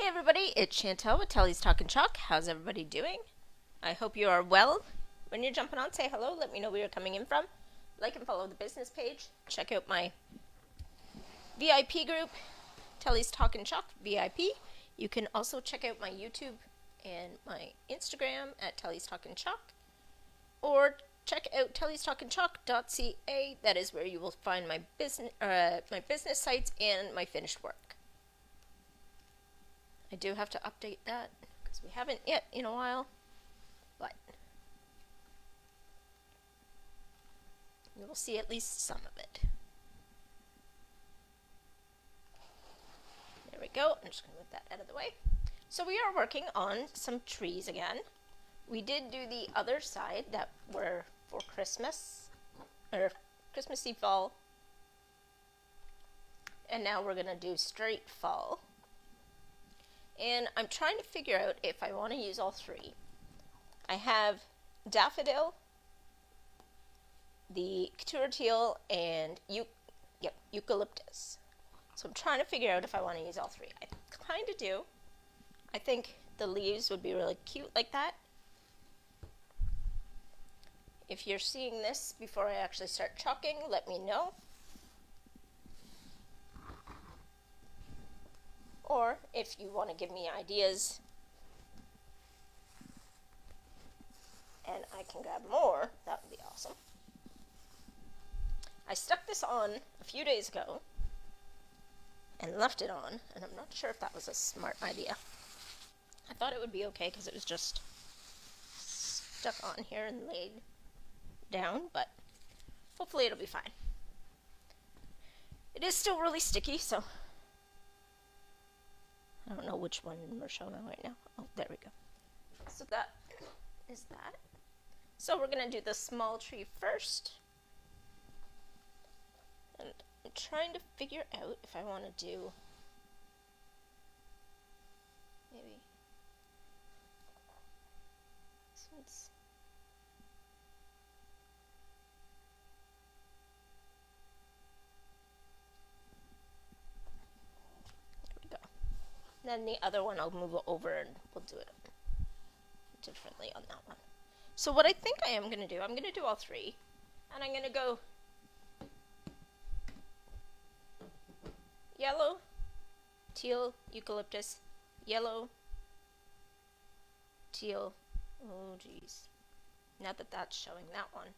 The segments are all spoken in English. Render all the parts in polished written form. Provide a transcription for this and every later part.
Hey everybody, it's Chantel with Telly's Talkin' Chalk. How's everybody doing? I hope you are well. When you're jumping on, say hello. Let me know where you're coming in from. Like and follow the business page. Check out my VIP group, Telly's Talkin' Chalk VIP. You can also check out my YouTube and my Instagram at Telly's Talkin' Chalk. Or check out tellystalkinchalk.ca. That is where you will find my business sites and my finished work. I do have to update that because we haven't yet in a while, but you will see at least some of it. There we go. I'm just going to move that out of the way. So we are working on some trees again. We did do the other side that were for Christmas, or Christmassy fall, and now we're going to do straight fall. And I'm trying to figure out if I want to use all three. I have daffodil, the couture teal, and eucalyptus. So I'm trying to figure out if I want to use all three. I kind of do. I think the leaves would be really cute like that. If you're seeing this before I actually start chalking, let me know. Or if you want to give me ideas and I can grab more, that would be awesome. I stuck this on a few days ago and left it on, and I'm not sure if that was a smart idea. I thought it would be okay because it was just stuck on here and laid down, but hopefully it'll be fine. It is still really sticky, so I don't know which one we're showing right now. Oh, there we go. So that is that. So we're going to do the small tree first. And I'm trying to figure out if I want to do maybe this one's then the other one I'll move over and we'll do it differently on that one. So what I think I am going to do, I'm going to do all three. And I'm going to go yellow, teal, eucalyptus, yellow, teal. Oh geez. Not that that's showing that one.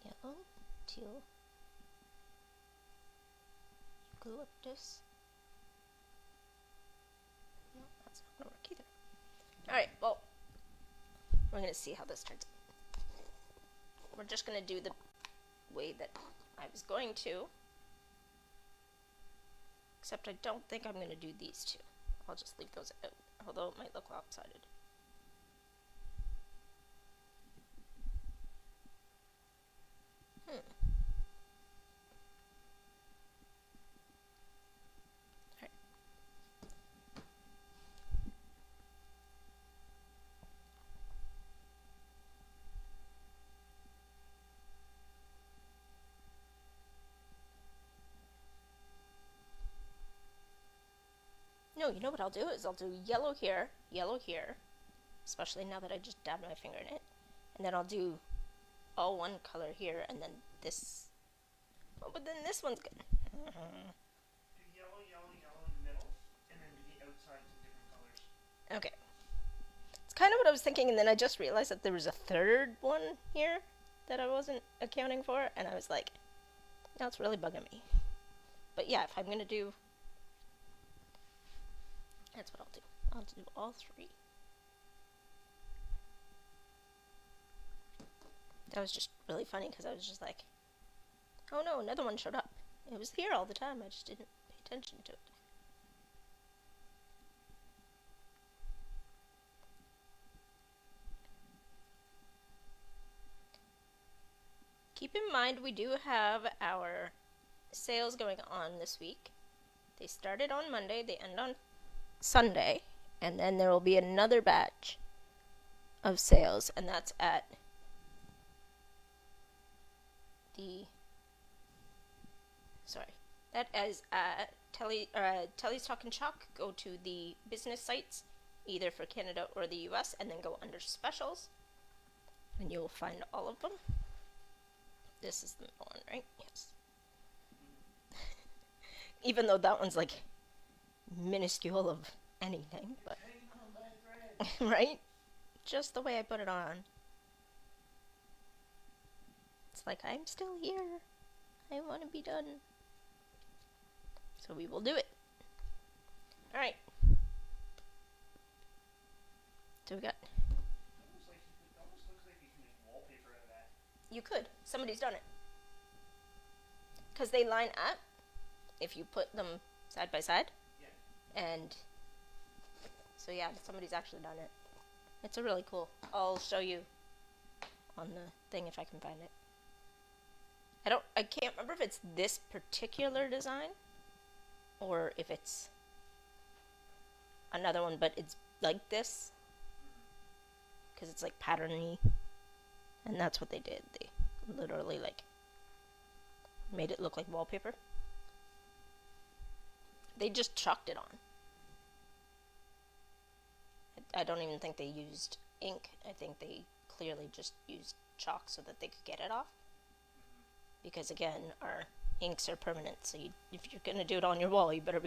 Yellow, teal, eucalyptus. No, that's not going to work either. Alright, well, we're going to see how this turns out. We're just going to do the way that I was going to. Except I don't think I'm going to do these two. I'll just leave those out, although it might look lopsided. No, you know what I'll do is I'll do yellow here, especially now that I just dabbed my finger in it, and then I'll do all one color here, and then this. Oh, but then this one's good. Do yellow, yellow, yellow in the middle, and then do the outsides in different colors. Okay. It's kind of what I was thinking, and then I just realized that there was a third one here that I wasn't accounting for, and I was like, now it's really bugging me. But yeah, if I'm going to do, that's what I'll do. I'll do all three. That was just really funny because I was just like, oh no, another one showed up. It was here all the time, I just didn't pay attention to it. Keep in mind we do have our sales going on this week. They started on Monday, they end on Sunday, And then there will be another batch of sales, and that's at the that is at Telly's Talk and Chalk. Go to the business sites, either for Canada or the US, and then go under specials, and you will find all of them. This is the middle one, right? Yes. Even though that one's like minuscule of anything, but right? Just the way I put it on. It's like, I'm still here. I want to be done. So we will do it. Alright. So we got... It almost looks like you can make wallpaper out of that. You could. Somebody's done it. Because they line up if you put them side by side. Yeah. And... So yeah, somebody's actually done it. It's a really cool. I'll show you on the thing if I can find it. I can't remember if it's this particular design or if it's another one, but it's like this because it's like patterny, and that's what they did. They literally like made it look like wallpaper. They just chalked it on. I don't even think they used ink. I think they clearly just used chalk so that they could get it off. Because again, our inks are permanent, so if you're going to do it on your wall, you better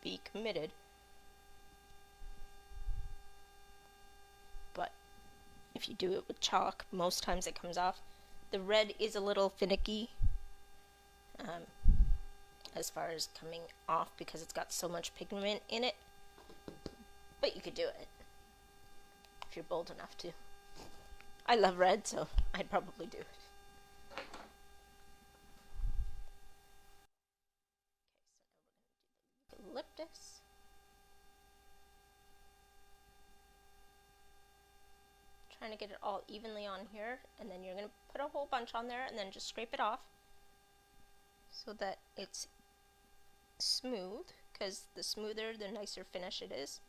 be committed. But if you do it with chalk, most times it comes off. The red is a little finicky as far as coming off because it's got so much pigment in it. But you could do it if you're bold enough to. I love red, so I'd probably do it. Eucalyptus. Trying to get it all evenly on here, and then you're going to put a whole bunch on there and then just scrape it off so that it's smooth, because the smoother the nicer finish it is.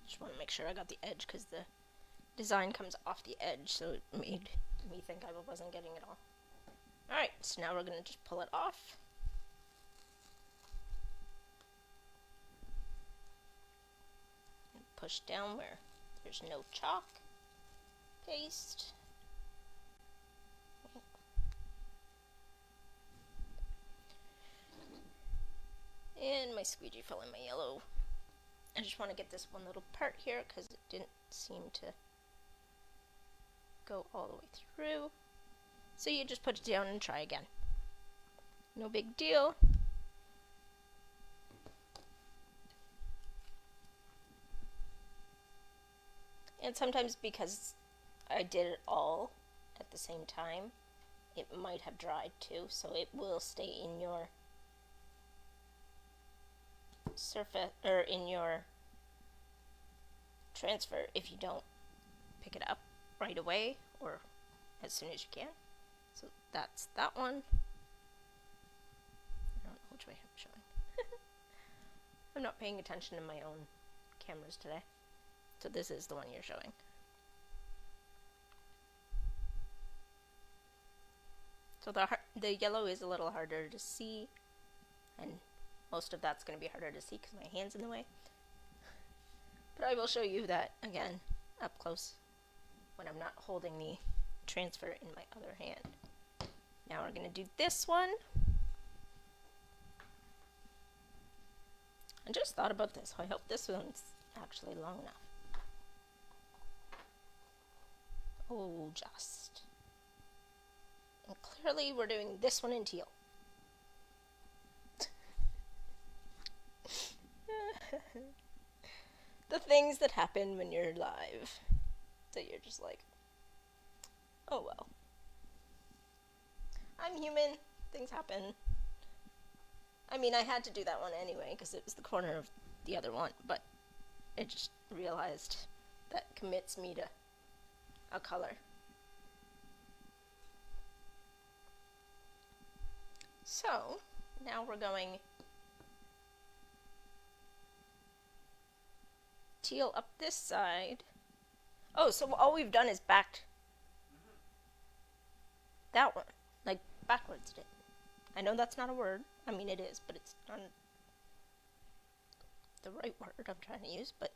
Just want to make sure I got the edge because the design comes off the edge, so it made me think I wasn't getting it all. Alright, so now we're going to just pull it off. And push down where there's no chalk. Paste. And my squeegee fell in my yellow. I just want to get this one little part here because it didn't seem to go all the way through. So you just put it down and try again. No big deal. And sometimes because I did it all at the same time, it might have dried too, so it will stay in your surface or in your transfer if you don't pick it up right away or as soon as you can. So that's that one. I don't know which way I'm showing. I'm not paying attention to my own cameras today. So this is the one you're showing. So the yellow is a little harder to see, and most of that's going to be harder to see because my hand's in the way. But I will show you that again up close when I'm not holding the transfer in my other hand. Now we're going to do this one. I just thought about this. I hope this one's actually long enough. Oh, just. And clearly we're doing this one in teal. The things that happen when you're live. So you're just like, oh well. I'm human. Things happen. I mean, I had to do that one anyway because it was the corner of the other one, but I just realized that commits me to a color. So, now we're going teal up this side. Oh, so all we've done is backed that one, like backwards it. I know that's not a word. I mean, it is, but it's not the right word I'm trying to use, but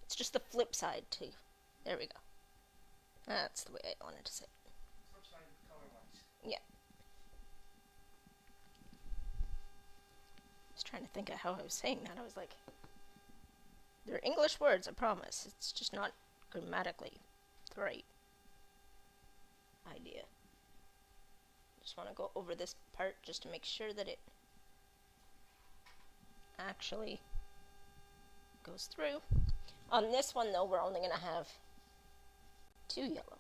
it's just the flip side too. There we go. That's the way I wanted to say it. Flip side color-wise. Yeah. I was trying to think of how I was saying that. I was like, they're English words, I promise. It's just not grammatically the right idea. Just want to go over this part just to make sure that it actually goes through. On this one though, we're only going to have 2 yellow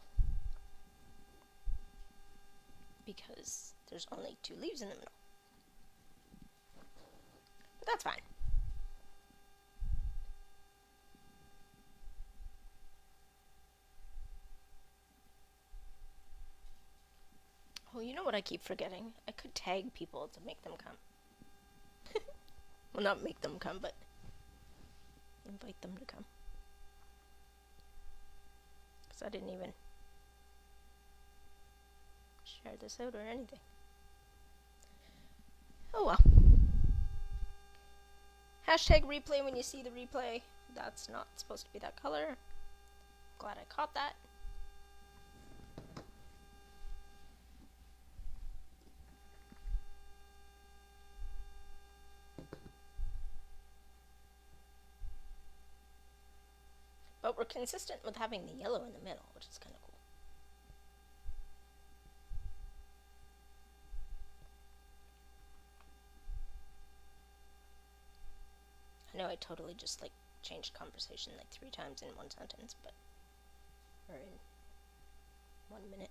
because there's only 2 leaves in the middle. But that's fine. Oh, you know what I keep forgetting? I could tag people to make them come. Well, not make them come, but invite them to come. Because I didn't even share this out or anything. Oh well. Hashtag replay when you see the replay. That's not supposed to be that color. Glad I caught that. But we're consistent with having the yellow in the middle, which is kind of cool. I know I totally just like changed conversation like 3 times in one sentence, but or in 1 minute.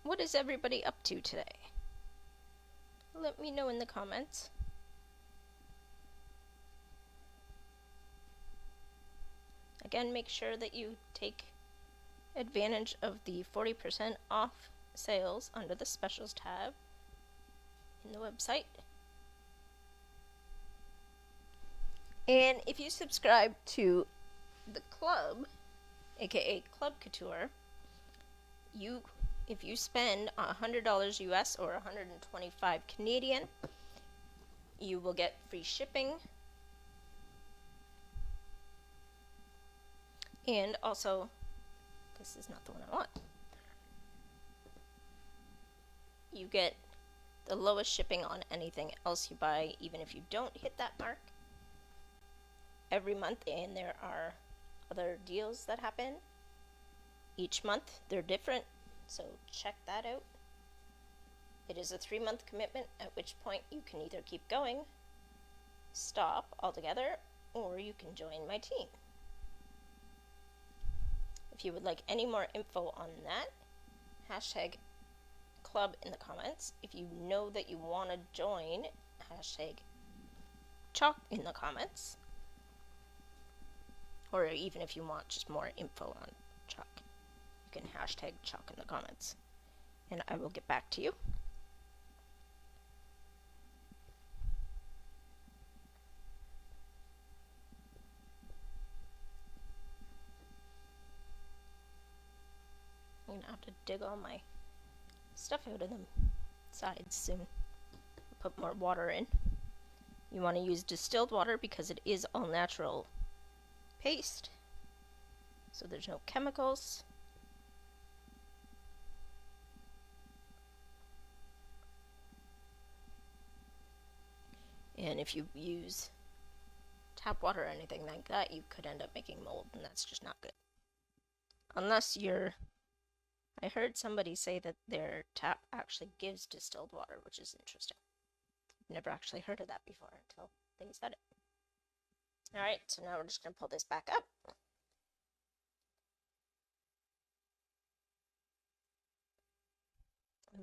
What is everybody up to today? Let me know in the comments. Again, make sure that you take advantage of the 40% off sales under the specials tab in the website. And if you subscribe to the club, aka Club Couture, if you spend $100 US or 125 Canadian, you will get free shipping. And also, this is not the one I want. You get the lowest shipping on anything else you buy, even if you don't hit that mark, every month. And there are other deals that happen each month. They're different, so check that out. It is a 3-month commitment, at which point you can either keep going, stop altogether, or you can join my team. If you would like any more info on that, hashtag club in the comments. If you know that you want to join, hashtag chalk in the comments. Or even if you want just more info on chalk, you can hashtag chalk in the comments. And I will get back to you. I'm gonna have to dig all my stuff out of the sides soon. Put more water in. You want to use distilled water because it is all natural paste, so there's no chemicals. And if you use tap water or anything like that, you could end up making mold, and that's just not good. Unless you're... I heard somebody say that their tap actually gives distilled water, which is interesting. I've never actually heard of that before until they said it. Alright, so now we're just going to pull this back up.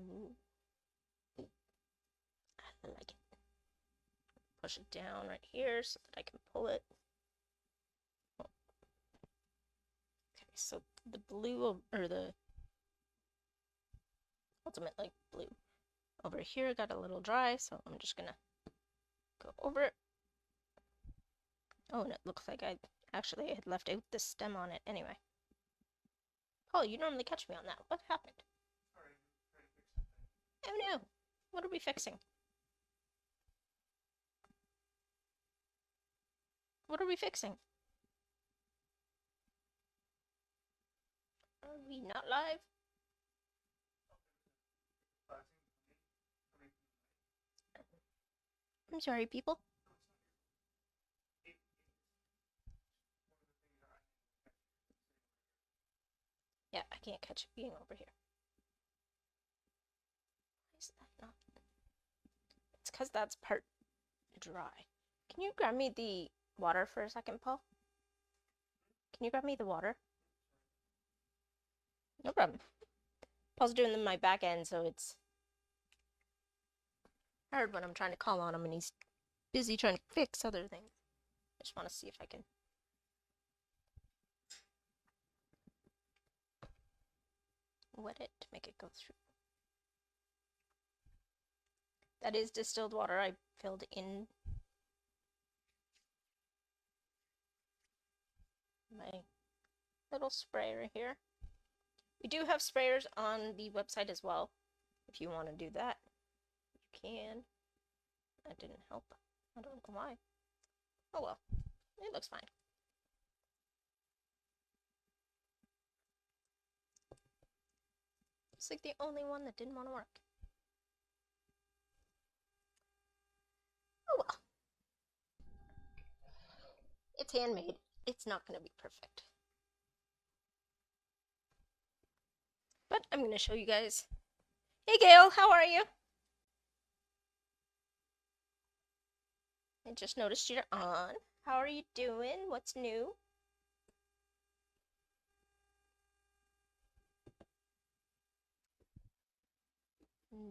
Ooh. I like it. Push it down right here so that I can pull it. Okay, so the blue, or the ultimate like blue over here got a little dry, so I'm just gonna go over it. Oh, and it looks like I actually had left out the stem on it anyway. Paul, you normally catch me on that. What happened? Sorry, I'm trying to fix something. Oh no. What are we fixing? What are we fixing? Are we not live? I'm sorry, people. Yeah, I can't catch it being over here. Why is that not? It's because that's part dry. Can you grab me the water for a second, Paul? Can you grab me the water? No problem. Paul's doing my back end, so it's hard when I'm trying to call on him and he's busy trying to fix other things. I just want to see if I can. Wet it to make it go through. That is distilled water I filled in my little sprayer here. We do have sprayers on the website as well. If you want to do that, you can. That didn't help. I don't know why. Oh well, it looks fine. It's like the only one that didn't want to work. Oh well. It's handmade. It's not going to be perfect. But I'm going to show you guys. Hey Gail, how are you? I just noticed you're on. How are you doing? What's new?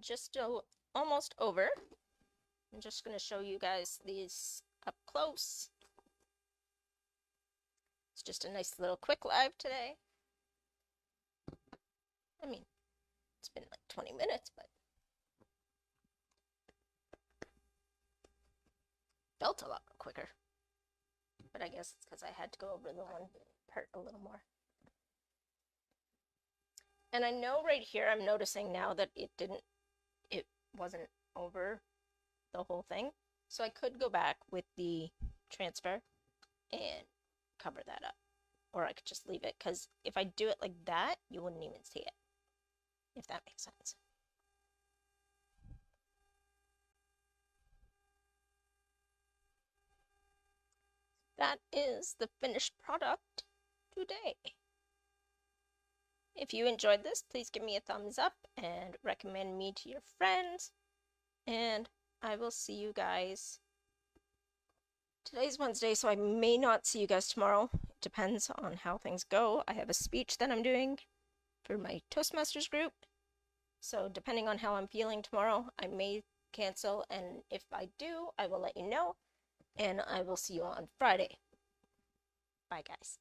Just almost over. I'm just going to show you guys these up close. It's just a nice little quick live today. I mean, it's been like 20 minutes, but felt a lot quicker. But I guess it's because I had to go over the one part a little more. And I know right here I'm noticing now that it wasn't over the whole thing. So I could go back with the transfer and cover that up. Or I could just leave it, because if I do it like that, you wouldn't even see it. If that makes sense. That is the finished product today. If you enjoyed this, please give me a thumbs up and recommend me to your friends. And I will see you guys. Today's Wednesday, so I may not see you guys tomorrow. It depends on how things go. I have a speech that I'm doing for my Toastmasters group. So depending on how I'm feeling tomorrow, I may cancel. And if I do, I will let you know. And I will see you on Friday. Bye, guys.